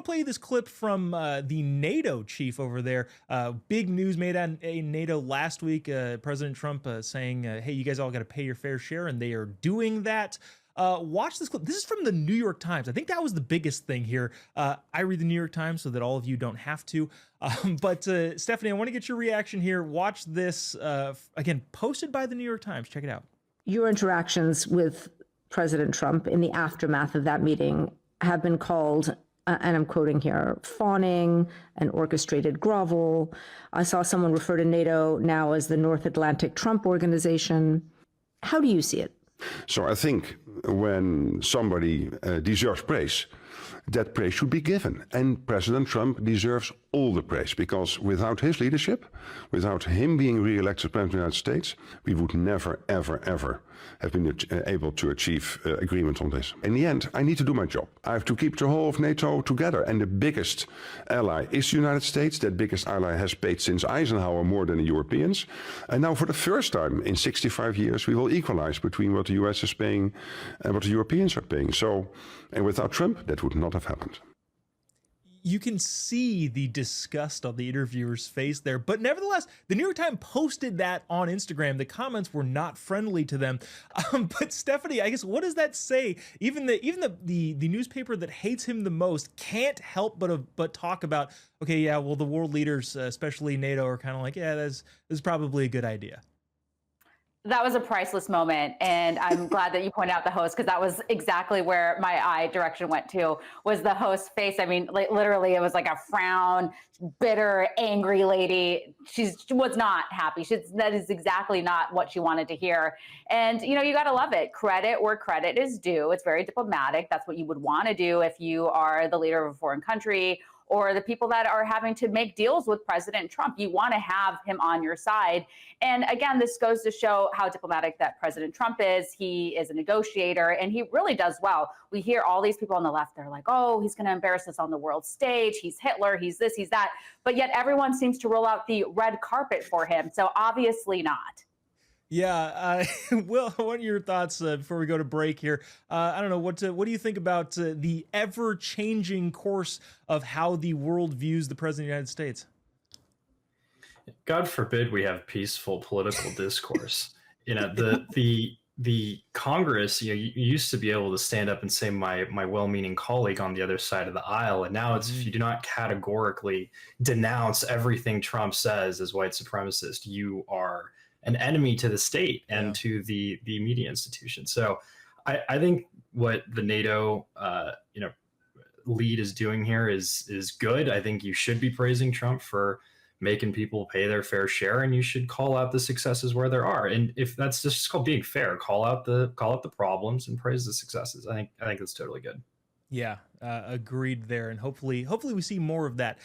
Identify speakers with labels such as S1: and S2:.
S1: want to play you this clip from the NATO chief over there. Big news made on NATO last week. President Trump saying, hey, you guys all got to pay your fair share, and they are doing that. Watch this clip. This is from the New York Times. I think that was the biggest thing here. I read the New York Times so that all of you don't have to. But Stephanie, I want to get your reaction here. Watch this, again, posted by the New York Times. Check it out.
S2: Your interactions with President Trump in the aftermath of that meeting have been called, and I'm quoting here, fawning and orchestrated grovel. I saw someone refer to NATO now as the North Atlantic Trump Organization. How do you see it?
S3: So I think when somebody deserves praise, that praise should be given. And President Trump deserves all the praise, because without his leadership, without him being re-elected President of the United States, we would never, ever, ever have been able to achieve agreement on this. In the end, I need to do my job. I have to keep the whole of NATO together. And the biggest ally is the United States. That biggest ally has paid since Eisenhower more than the Europeans. And now for the first time in 65 years, we will equalize between what the US is paying and what the Europeans are paying. So, and without Trump, that would not have happened.
S1: You can see the disgust on the interviewer's face there, but nevertheless, the New York Times posted that on Instagram. The comments were not friendly to them. But Stephanie, I guess, what does that say? Even the newspaper that hates him the most can't help but talk about, okay, yeah, well, the world leaders, especially NATO, are kind of like, yeah, this is probably a good idea.
S4: That was a priceless moment, and I'm glad that you pointed out the host, because that was exactly where my eye direction went to, was the host's face. I mean, like, literally, it was like a frown, bitter, angry lady. She was not happy. That is exactly not what she wanted to hear. And, you know, you got to love it. Credit where credit is due. It's very diplomatic. That's what you would want to do if you are the leader of a foreign country, or the people that are having to make deals with President Trump. You want to have him on your side. And again, this goes to show how diplomatic that President Trump is. He is a negotiator, and he really does well. We hear all these people on the left, they're like, oh, he's going to embarrass us on the world stage. He's Hitler, he's this, he's that. But yet everyone seems to roll out the red carpet for him. So obviously not.
S1: Yeah, Will, what are your thoughts before we go to break here? I don't know, what do you think about the ever-changing course of how the world views the President of the United States?
S5: God forbid we have peaceful political discourse. You know, the Congress, you know, you used to be able to stand up and say my well-meaning colleague on the other side of the aisle, and now it's if you do not categorically denounce everything Trump says as white supremacist, you are an enemy to the state and to the media institution. So I think what the NATO lead is doing here is good. I think you should be praising Trump for making people pay their fair share, and you should call out the successes where there are. And if that's just called being fair, call out the problems and praise the successes. I think that's totally good.
S1: Yeah, agreed there, and hopefully we see more of that.